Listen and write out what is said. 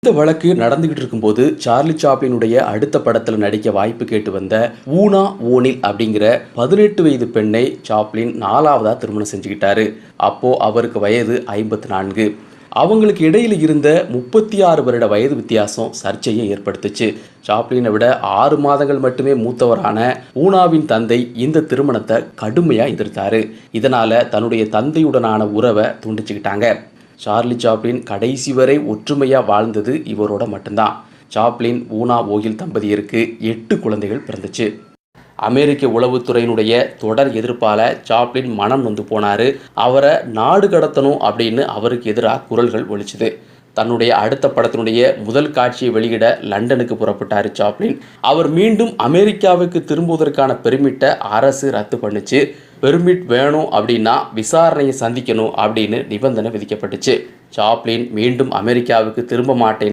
இந்த வழக்கு நடந்துகிட்டு இருக்கும்போது சார்லி சாப்ளினுடைய அடுத்த படத்தில் நடிக்க வாய்ப்பு கேட்டு வந்த ஊனா ஓனில் அப்படிங்கிற 18 வயது பெண்ணை சாப்ளின் 4வதா திருமணம் செஞ்சுக்கிட்டாரு. அப்போ அவருக்கு வயது 54. அவங்களுக்கு இடையில இருந்த 36 வருட வயது வித்தியாசம் சர்ச்சையை ஏற்படுத்துச்சு. சாப்ளினை விட 6 மாதங்கள் மட்டுமே மூத்தவரான ஊனாவின் தந்தை இந்த திருமணத்தை கடுமையா எதிர்த்தாரு. இதனால தன்னுடைய தந்தையுடனான உறவை துண்டிச்சுக்கிட்டாங்க. சார்லி சாப்ளின் கடைசி வரை ஒற்றுமையா வாழ்ந்தது இவரோட மட்டும்தான். சாப்ளின் ஊனா ஓகில் தம்பதியருக்கு 8 குழந்தைகள் பிறந்துச்சு. அமெரிக்க உளவுத்துறையினுடைய தொடர் எதிர்ப்பால சாப்ளின் மனம் நொந்து போனாரு. அவரை நாடு கடத்தணும் அப்படின்னு அவருக்கு எதிராக குரல்கள் ஒலிச்சுது. தன்னுடைய அடுத்த படத்தினுடைய முதல் காட்சியை வெளியிட லண்டனுக்கு புறப்பட்டார் சாப்ளின். அவர் மீண்டும் அமெரிக்காவுக்கு திரும்புவதற்கான பெர்மிட்டை அரசு ரத்து பண்ணுச்சு. பெர்மிட் வேணும் அப்படின்னா விசாரணையை சந்திக்கணும் அப்படின்னு நிபந்தனை விதிக்கப்பட்டுச்சு. சாப்ளின் மீண்டும் அமெரிக்காவுக்கு திரும்ப மாட்டேன்